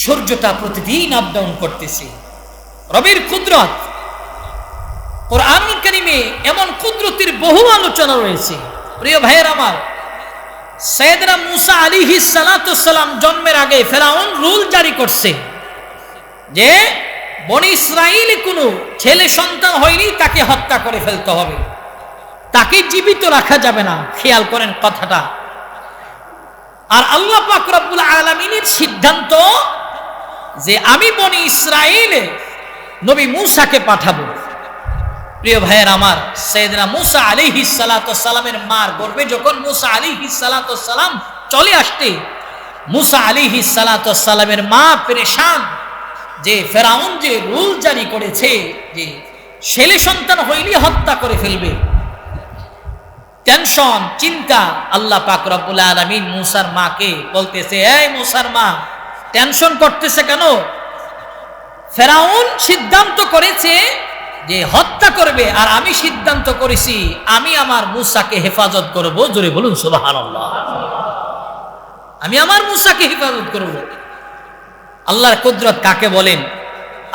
সূর্যটা প্রতিদিন up down করতেছে। রবের কুদরত, কোরআনুল কারীমে এমন কুদরতের বহু আলোচনা রয়েছে। প্রিয় ভাইয়ের আমার, সাইয়েদনা মুসা আলাইহিস সালাতু সালাম জন্মের আগে ফেরাউন রুল জারি করছে যে বনি ইসরাইলে কোনো ছেলে সন্তান হয়নি, তাকে হত্যা করে ফেলতে হবে, তাকে জীবিত রাখা যাবে না। খেয়াল করেন কথাটা। আর আল্লাহ পাক রব্বুল আলামিনের সিদ্ধান্ত যে আমি বনি ইসরাইলে নবী মুসাকে পাঠাবো। প্রিয় ভাইয়ের আমার, সাইয়েদনা মুসা আলাইহিস সালাতু সালামের মার গর্ভে যখন মুসা আলাইহিস সালাতু সালাম চলে আসতে, মুসা আলাইহিস সালাতু সালামের মা পেরেশান যে ফেরাউন যে রুল জারি করেছে যে ছেলে সন্তান হইলে হত্যা করে ফেলবে। টেনশন, চিন্তা। আল্লাহ পাক রব্বুল আলামিন মুসার মাকে বলতেছে, এই মুসার মা, টেনশন করতেছে কেন? ফেরাউন সিদ্ধান্ত করেছে যে হত্যা করবে, আর আমি সিদ্ধান্ত করেছি আমি আমার মুসাকে হেফাজত করব। জোরে বলুন সুবহানাল্লাহ। আমি আমার মুসাকে হেফাজত করব। আল্লাহর কুদরত কাকে বলেন?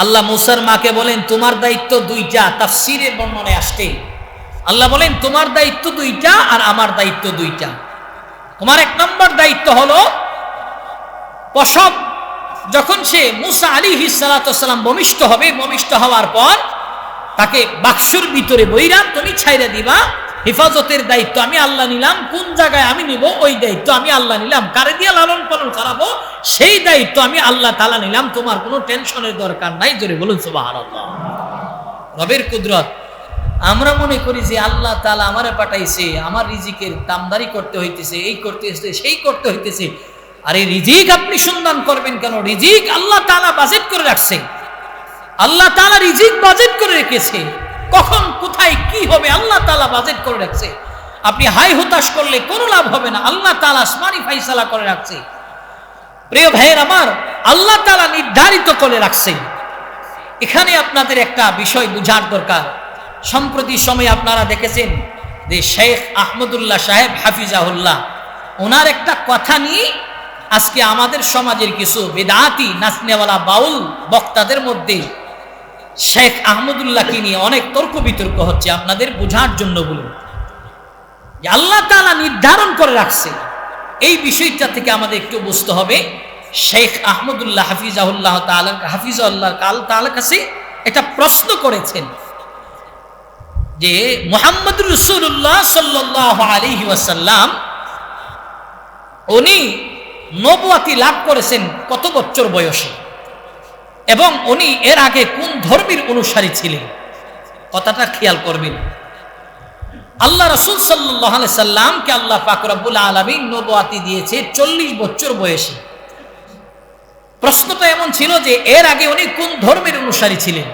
আল্লাহ মুসার মাকে বলেন তোমার দায়িত্ব দুইটা। তাফসীরের বর্ণনায় আসছে আল্লাহ বলেন তোমার দায়িত্ব দুইটা আর আমার দায়িত্ব দুইটা। তোমার এক নম্বর দায়িত্ব হলো প্রসব, যখন সে মুসা আলাইহিস সালাতু সালাম ভূমিষ্ঠ হবে, ভূমিষ্ঠ হওয়ার পর তাকে বাক্সুর ভিতরে বইরা তুমি ছাইরা দিবা। হেফাজতের দায়িত্ব আমি আল্লাহ নিলাম। কোন জায়গায় আমি নিব ওই দায়িত্ব আমি আল্লাহ নিলাম। কারে দিয়ে লালন পালন করাবো সেই দায়িত্ব আমি আল্লাহ তাআলা নিলাম। তোমার কোনো টেনশনের দরকার নাই। জোরে বলুন সুবহানাল্লাহ। রবের কুদরত। আমরা মনে করি যে আল্লাহ তাআলা আমারে পাঠাইছে, আমার রিজিকের দামদারি করতে হইতেছে, এই করতে হইতেছে, সেই করতে হইতেছে। আরে রিজিক আপনি সন্ধান করবেন কেন? রিজিক আল্লাহ তাআলা বাজেট করে রাখছে। আল্লাহ তাআলা রিজিক বাজেট করে রেখেছে। কখন কোথায় কি হবে আল্লাহ তাআলা বাজেট করে রাখছে। আপনি হাই হতাশ করলে কোনো লাভ হবে না। আল্লাহ তাআলা আসমানি ফাইসালা করে রাখছে। প্রিয় ভাইয়ের আমার, আল্লাহ তাআলা নির্ধারিত করে রাখছে। এখানে আপনাদের একটা বিষয় বুঝার দরকার। সম্প্রতি সময়ে আপনারা দেখেছেন যে শেখ আহমদুল্লাহ সাহেব হাফিজাহুল্লাহ, ওনার একটা কথা নিয়ে আজকে আমাদের সমাজের কিছু বেদাতি নাচনেওয়ালা বাউল বক্তাদের মধ্যে শেখ আহমদুল্লাহকে নিয়ে অনেক তর্ক বিতর্ক হচ্ছে। আপনাদের বোঝার জন্য বলুন যে আল্লাহ তাআলা নির্ধারণ করে রাখছে, এই বিষয়টা থেকে আমাদের একটু বুঝতে হবে। শেখ আহমদুল্লাহ হাফিজাহুল্লাহ তাআলার কাছে একটা প্রশ্ন করেছেন যে মুহাম্মদুর রাসূলুল্লাহ সাল্লাল্লাহু আলাইহি ওয়াসাল্লাম উনি নবুয়তি লাভ করেছেন কত বছর বয়সে, এবং উনি এর আগে কোন ধর্মের অনুসারী ছিলেন? কথাটা খেয়াল করবেন। আল্লাহ রাসূল সাল্লাল্লাহু আলাইহি সাল্লামকে আল্লাহ পাক রব্বুল আলামিন নবুয়তি দিয়েছে 40 বছর বয়সে। প্রশ্নটা এমন ছিল যে এর আগে উনি কোন ধর্মের অনুসারী ছিলেন?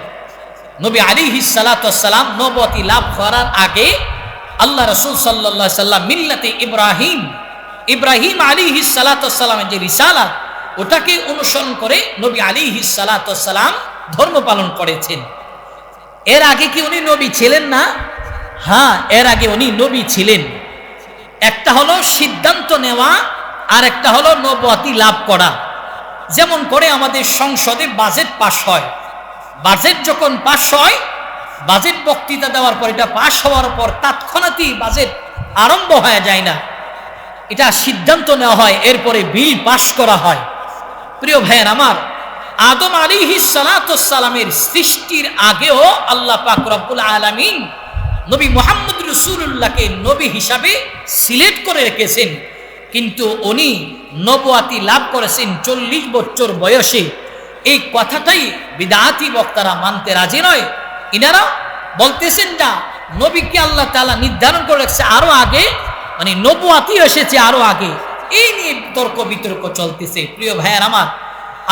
নবী আলাইহিস সালাতু ওয়াসসালাম নবুয়তি লাভ করার আগে আল্লাহ রাসূল সাল্লাল্লাহু আলাইহি সাল্লাম মিল্লাতে ইব্রাহিম আলাইহিস সালাতু ওয়াসসালামের যে রিসালাত, ওটাকে অনুসরণ করে নবী আলাইহিস সালাতু ওয়াসসালাম ধর্ম পালন করেছেন। এর আগে কি উনি নবী ছিলেন না? হ্যাঁ, এর আগে উনি নবী ছিলেন। একটা হলো সিদ্ধান্ত নেওয়া, আর একটা হলো নবুয়তি লাভ করা। যেমন করে আমাদের সংসদে বাজেট পাস হয়, বাজেট যখন পাস হয়, বাজেট বক্তৃতা দেওয়ার পর এটা পাস হওয়ার পর তৎক্ষণাৎই বাজেট আরম্ভ হয়ে যায় না, এটা সিদ্ধান্ত নেওয়া হয়, এরপরে বিল পাস করা হয়। প্রিয় ভাইয়ের আমার, আদম আলাইহিস সালাতু ওয়াসসালামের সৃষ্টির আগেও আল্লাহ পাক রব্বুল আলামিন নবী মুহাম্মদ রাসূলুল্লাহকে নবী হিসাবে সিলেক্ট করে রেখেছেন, কিন্তু উনি নবুয়তি লাভ করেছেন 40 বছর বয়সে। এই কথাটাই বিদআতি বক্তারা মানতে রাজি নয়। ইনারা বলতেছেন না, নবীকে আল্লাহ তাআলা নির্ধারণ করে রেখেছে আরো আগে, মানে নবুয়তি এসেছে আরো আগে। এই নিয়ে তর্ক বিতর্ক চলতেছে। প্রিয় ভাইয়ের আমার,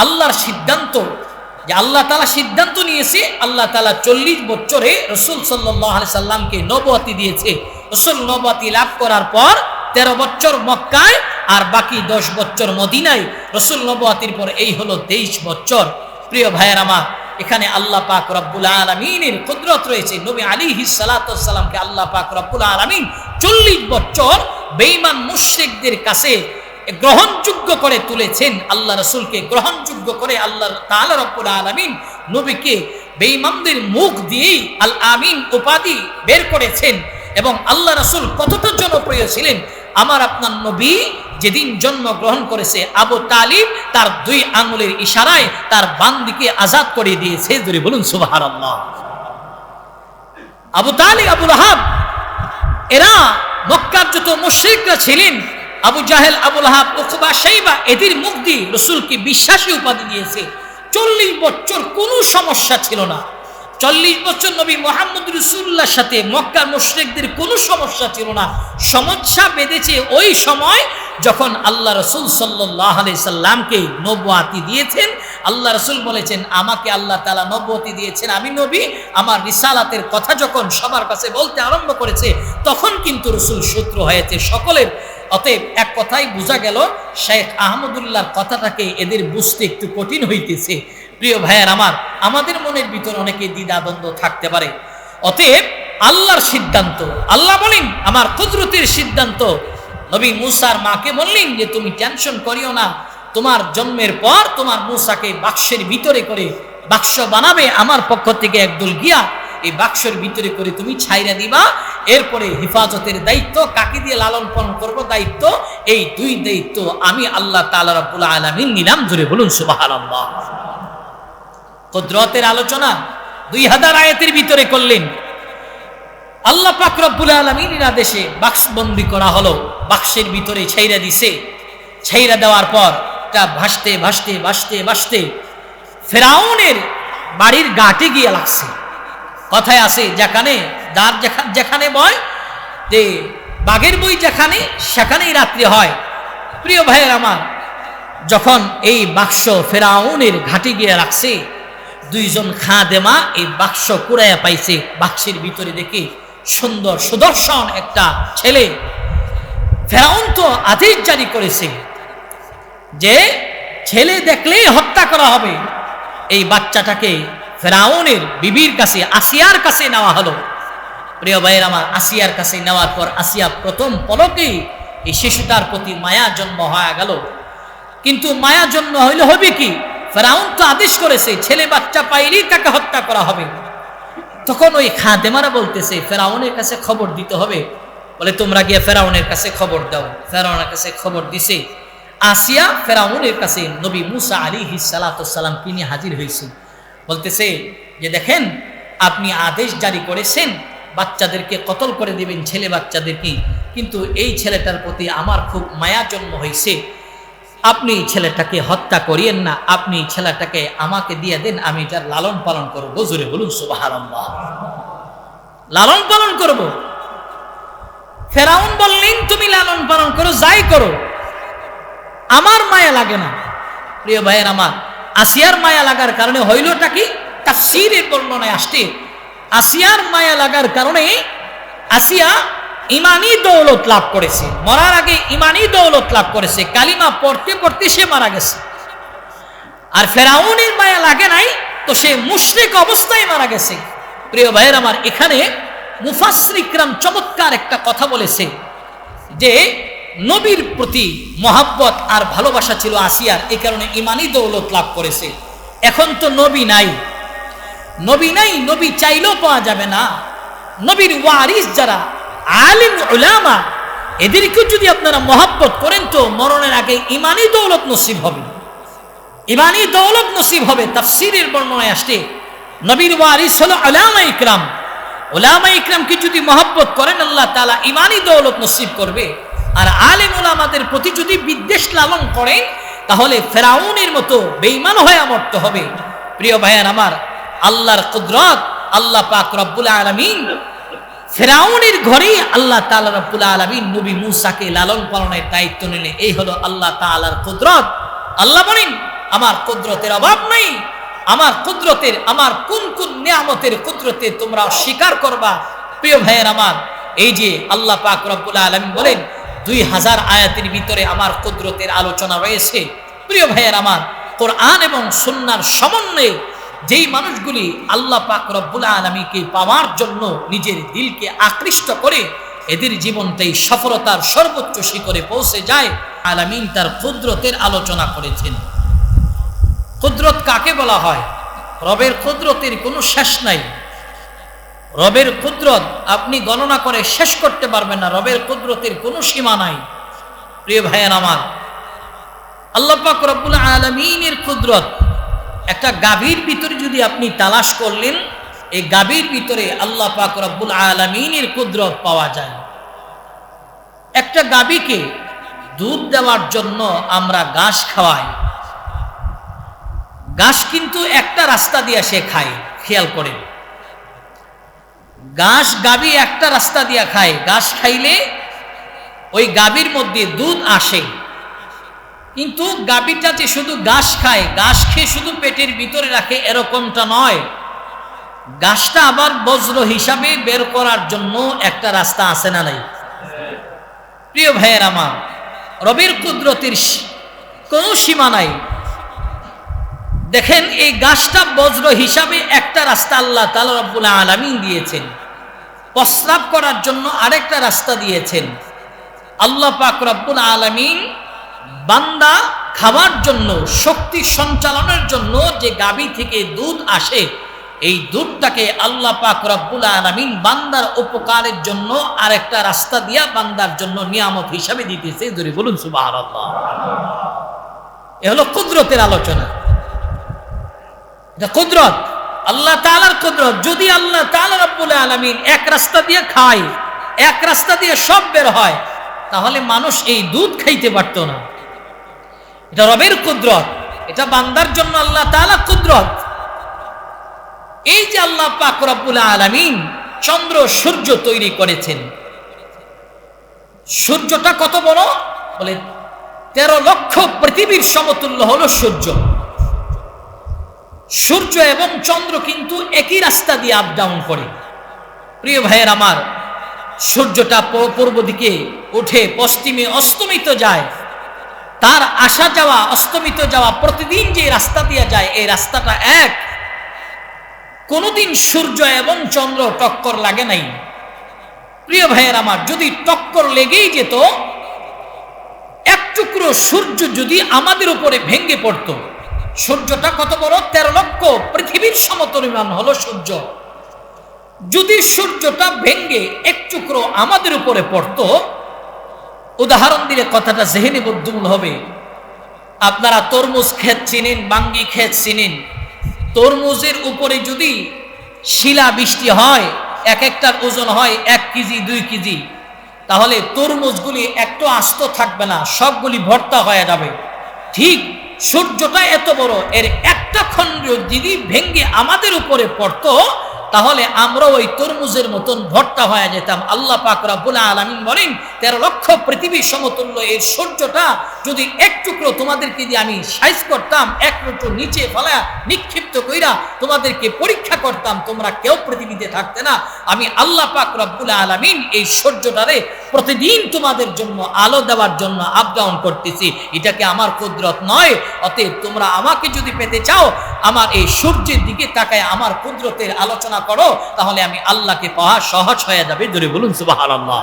আল্লাহর সিদ্ধান্ত যে আল্লাহ তাআলা সিদ্ধান্ত নিয়েছে, আল্লাহ তাআলা 40 বছরে রাসূল সাল্লাল্লাহু আলাইহি সাল্লামকে নবুয়তি দিয়েছে। রাসূল নবুয়তি লাভ করার পর 13 বছর মক্কায় আর বাকি 10 বছর মদিনায়। রাসূল নবুয়তির পর এই হলো 23 বছর। প্রিয় ভাইয়ের আমার, এখানে আল্লাহ পাক রব্বুল আলামিনের কুদরত রয়েছে। নবী আলাইহিস সালাতু ওয়াসসালামকে আল্লাহ পাক রব্বুল আলামিন 40 বছর বেঈমান মুশরিকদের কাছে গ্রহণযোগ্য করে তুলেছেন, আল্লাহ রাসূলকে গ্রহণযোগ্য করে আল্লাহ তাআলা রব্বুল আলামিন নবীকে বেঈমানদের মুখ দিয়েই আল আমিন উপাধি বের করেছেন। এবং আল্লাহ রাসূল কতটা জনপ্রিয় ছিলেন, আমার আপনার নবী যেদিন জন্মগ্রহণ করেছে আবু তালিব তার 2 আঙ্গুলের ইশারায় তার বান্দিকে আজাদ করে দিয়েছে। ধরে বলুন সুবহানাল্লাহ। আবু তালিব, আবু লাহাব, এরা মক্কার যত মুশরিকরা ছিলেন, আবু জাহেল, আবু লাহাব, উকবা, শাইবা, এদের মুখ দিয়ে রাসূলকে বিশ্বাসী উপাধি দিয়েছে। 40 বছর কোনো সমস্যা ছিল না। 40 বছর নবী মুহাম্মদ রাসূলুল্লাহর সাথে মক্কার মুশরিকদের কোনো সমস্যা ছিল না। সমস্যা বেঁধেছে ওই সময় যখন আল্লাহ রাসূল সাল্লাল্লাহু আলাইহি সাল্লামকে নবুয়াতি দিয়েছেন। আল্লাহ রাসূল বলেছেন, আমাকে আল্লাহ তাআলা নবুয়াতি দিয়েছেন, আমি নবী। আমার রিসালাতের কথা যখন সবার কাছে বলতে আরম্ভ করেছে, তখন কিন্তু রাসূল শত্রু হয়েছে সকলের। অতএব এক কথাই বোঝা গেল, শেখ আহমদুল্লাহর কথাটাকে এদের বুঝতে একটু কঠিন হইতেছে। প্রিয় ভাইয়ের আমার, আমাদের মনের ভিতর অনেকে দ্বিধাদ্বন্দ্ব থাকতে পারে। অতএব আল্লাহর সিদ্ধান্ত, আল্লাহ বলেন আমার কুদরতের সিদ্ধান্ত। নবী মুসার মাকে বললেন যে তুমি টেনশন করিও না, তোমার জন্মের পর তোমার মুসাকে বাক্সের ভিতরে করে বাক্স বানাবে আমার পক্ষ থেকে একদল গিয়া, এই বাক্সের ভিতরে করে তুমি ছাইরা দিবা। এরপরে হেফাজতের দায়িত্ব, কাকে দিয়ে লালন পালন করবো দায়িত্ব, এই 2 দায়িত্ব আমি আল্লাহ তাআলা রাব্বুল আলামিন নিলাম। জোরে বলুন সুবহানাল্লাহ। কুদরতের আলোচনা 2000 আয়াতের ভিতরে করলেন। আল্লাহ পাক রব্বুল আলামিনের আদেশে বাক্সবন্দি করা হলো, বাক্সের ভিতরে ছাইরা দিছে। ছাইরা দেওয়ার পর তা ভাসতে ভাসতে ভাসতে ভাসতে ফেরাউনের বাড়ির ঘাটে গিয়ে লাগছে। কথায় আছে, যেখানে বয় যে বাঘের বই যেখানে, সেখানেই রাত্রি হয়। প্রিয় ভাইয়ের আমার, যখন এই বাক্স ফেরাউনের ঘাটে গিয়ে রাখছে, 2 জন খাদেমা এই বাক্স কুড়াইয়া পাইছে। বাক্সের ভিতরে দেখে সুন্দর সুদর্শন একটা ছেলে। ফেরাউন তো আদেশ জারি করেছে যে ছেলে দেখলেই হত্যা করা হবে। এই বাচ্চাটাকে ফেরাউনের বিবির কাছে, আসিয়ার কাছে নেওয়া হলো। প্রিয় ভাইয়ের আমার, আসিয়ার কাছে নেওয়ার পর আসিয়া প্রথম পলকেই এই শিশুটার প্রতি মায়া জন্ম হয়ে গেল। কিন্তু মায়া জন্ম হইলে হবে কি, ফেরাউন তো আদেশ করেছে ছেলে বাচ্চা পাইলেই তাকে হত্যা করা হবে। তখন ওই খাদেমারা বলতেছে ফেরাউনের কাছে খবর দিতে হবে। বলে তোমরা গিয়ে ফেরাউনের কাছে খবর দাও। ফেরাউনের কাছে খবর দিছে। আসিয়া ফেরাউনের কাছে নবী মুসা আলাইহিস সালাতু সালাম তিনি হাজির হয়েছে। বলতেছে যে দেখেন, আপনি আদেশ জারি করেছেন বাচ্চাদেরকে কতল করে দিবেন, ছেলে বাচ্চাদেরকে, কিন্তু এই ছেলেটার প্রতি আমার খুব মায়া জন্ম হয়েছে। আপনি ছেলেটাকে হত্যা করিয়েন না, আপনি ছেলেটাকে আমাকে দিয়ে দেন, আমি যার লালন পালন করবো। জোরে বলুন সুবহানাল্লাহ। লালন পালন করব। ফেরাউন বললেন তুমি লালন পালন করো, যাই করো, আমার মায়া লাগে না। প্রিয় ভাইয়ের আমার, আসিয়ার মায়া লাগার কারণে হইলটা কি, তাফসীরের বর্ণনায় আসছে আসিয়ার মায়া লাগার কারণে আসিয়া ইমানি দৌলত লাভ করেছে। মরার আগে ইমানি দৌলত লাভ করেছে, কালিমা পড়তে পড়তে সে মারা গেছে। আর ফেরাউনের মায়া লাগে নাই, তো সে মুশরিক অবস্থায় মারা গেছে। প্রিয় ভাইয়ের আমার, এখানে মুফাসসির ইকরাম চমৎকার একটা কথা বলেছে যে নবীর প্রতি মহাব্বত আর ভালোবাসা ছিল আসিয়ার, এই কারণে ইমানি দৌলত লাভ করেছে। এখন তো নবী নাই, নবী চাইলেও পাওয়া যাবে না। নবীর ওয়ারিস যারা আলিম উলামা, এদেরকেও যদি আপনারা মহাব্বত করেন তো মরণের আগে ইমানি দৌলত নসিব হবে, ইমানি দৌলত নসিব হবে। তাফসীরের বর্ণনায় আসছে নবীর ওয়ারিস হলো উলামা ইকরাম। উলামা ইকরামকে যদি মহাব্বত করেন আল্লাহ তাআলা ইমানি দৌলত নসিব করবে। আর আলেম উলামাদের প্রতি যদি বিদ্বেষ লালন করেন তাহলে ফেরাউনের মতো বেঈমান হয়ে মরতে হবে। প্রিয় ভাইয়ার আমার, আল্লাহর কুদরত, আল্লাহ পাক রব্বুল আলামিন ফেরাউনের ঘরে আল্লাহ তাআলা রব্বুল আলামিন নবী মুসাকে লালন পালনের দায়িত্ব নিলেন। এই হলো আল্লাহ তাআলার কুদরত। আল্লাহ বলেন আমার কুদরতের অভাব নাই, আমার কুদরতের, আমার কোন কোন নিয়ামতের কুদরতে তোমরা স্বীকার করবা। প্রিয় ভাইয়ের আমার, এই যে আল্লাহ পাক রব্বুল আলামিন বলেন 2000 আয়াতের ভিতরে আমার কুদরতের আলোচনা রয়েছে। প্রিয় ভাইয়ের আমার, কোরআন এবং সুন্নাহর সমন্বয়ে যেই মানুষগুলি আল্লাহ পাক রব্বুল আলামিনকে পাওয়ার জন্য নিজের দিলকে আকৃষ্ট করে এদের জীবনটাই সফলতার সর্বোচ্চ শিখরে পৌঁছে যায়। আলামিন তার কুদরতের আলোচনা করেছেন। কুদরত কাকে বলা হয়? রবের কুদরতের কোনো শেষ নাই। রবের কুদরত আপনি গণনা করে শেষ করতে পারবেন না। রবের কুদরতের কোনো সীমা নাই। প্রিয় ভাইয়ের আমার, আল্লাহ পাক রব্বুল আলামিনের কুদরত একটা গাভীর ভিতরে যদি আপনি তালাশ করলেন, এই গাভীর ভিতরে আল্লাহ পাক রব্বুল আলামিনের কুদরত পাওয়া যায়। একটা গাভীকে দুধ দেওয়ার জন্য আমরা ঘাস খাওয়াই। ঘাস কিন্তু একটা রাস্তা দিয়ে সে খায়, খেয়াল করেন। ঘাস গাভী একটা রাস্তা দিয়ে খায়। ঘাস খাইলে ওই গাভীর মধ্যে দুধ আসে, কিন্তু গাভীটা যে শুধু ঘাস খায়, ঘাস খেয়ে শুধু পেটের ভিতরে রাখে এরকমটা নয়। ঘাসটা আবার বজ্র হিসাবে বের করার জন্য একটা রাস্তা আছে না নাই? প্রিয় ভাইয়ের আমার, রবের কুদরতের কোনো সীমা নাই। দেখেন, এই ঘাসটা বজ্র হিসাবে একটা রাস্তা আল্লাহ তাআলা রব্বুল আলামিন দিয়েছেন। প্রস্রাব করার জন্য আরেকটা রাস্তা দিয়েছেন। আল্লাহ পাক রব্বুল আলামিন বান্দা খাওয়ার জন্য, শক্তি সঞ্চালনের জন্য যে গাভী থেকে দুধ আসে, এই দুধটাকে আল্লাহ পাক রব্বুল আলামিন বান্দার উপকারের জন্য আরেকটা রাস্তা দিয়া বান্দার জন্য নিয়ামত হিসাবে দিতেছে। জোরে বলুন সুবহানাল্লাহ। এ হলো কুদরতের আলোচনা। এটা কুদরত, আল্লাহ তাআলার কুদরত। যদি আল্লাহ তাআলা রব্বুল আলামিন এক রাস্তা দিয়ে খায়, এক রাস্তা দিয়ে সব বের হয়, তাহলে মানুষ এই দুধ খাইতে পারতো না। এটা রবের কুদরত, এটা বান্দার জন্য আল্লাহ তাআলা কুদরত। এই যে আল্লাহ পাক রব্বুল আলামিন চন্দ্র সূর্য তৈরি করেছেন, সূর্যটা কত বড়? বলে 13 লক্ষ পৃথিবীর সমতুল্য হলো সূর্য। সূর্য এবং চন্দ্র কিন্তু একই রাস্তা দিয়ে আপ ডাউন করে। প্রিয় ভাইয়ের আমার, সূর্যটা পূর্ব দিকে উঠে পশ্চিমে অস্তমিত যায়। তার আসা যাওয়া, অস্তমিত যাওয়া প্রতিদিন যে রাস্তা দিয়ে যায়, এই রাস্তাটা এক। কোনদিন সূর্য এবং চন্দ্র টক্কর লাগে নাই। প্রিয় ভাইয়ের আমার, যদি টক্কর লেগেই যেত, এক টুকরো সূর্য যদি আমাদের উপরে ভেঙে পড়তো, সূর্যটা কত বড়? 13 লক্ষ পৃথিবীর সমপরিমাণ হলো সূর্য। যদি সূর্যটা ভেঙে এক টুকরো আমাদের উপরে পড়তো, উদাহরণ দিলে কথাটা জেহেনে বুদ্ধিমূল হবে। আপনারা তরমুজ ক্ষেত চিনেন, বাঙ্গি ক্ষেত চিনেন। তরমুজের উপরে যদি শিলা বৃষ্টি হয়, এক একটার ওজন হয় 1 কেজি 2 কেজি, তাহলে তরমুজগুলি একটু আস্ত থাকবে না, সবগুলি ভর্তা হয়ে যাবে। ঠিক সূর্যটা এত বড়, এর একটা খণ্ড যদি ভেঙে আমাদের উপরে পড়তো, তাহলে আমরা ওই তরমুজের মতন ভর্তা হয়ে যেতাম। আল্লাহ পাক রব্বুল আলামিন বলেন, 13 লক্ষ পৃথিবীর সমতুল্য এই সূর্যটা যদি এক টুকরো তোমাদেরকে দিয়ে আমি সাইজ করতাম, এক টুকরো নিচে ফেলা নিক্ষিপ্ত কইরা তোমাদেরকে পরীক্ষা করতাম, তোমরা কেউ পৃথিবীতে থাকতে না। আমি আল্লাহ পাক রব্বুল আলামিন এই সূর্যটারে প্রতিদিন তোমাদের জন্য আলো দেওয়ার জন্য আপ ডাউন করতেছি। এটাকে আমার কুদরত নয়? অতএব তোমরা আমাকে যদি পেতে চাও, আমার এই সূর্যের দিকে তাকায় আমার কুদরতের আলোচনা করো, তাহলে আমি আল্লাহকে পাওয়া সহজ হয়ে যাবে। জোরে বলুন সুবহানাল্লাহ।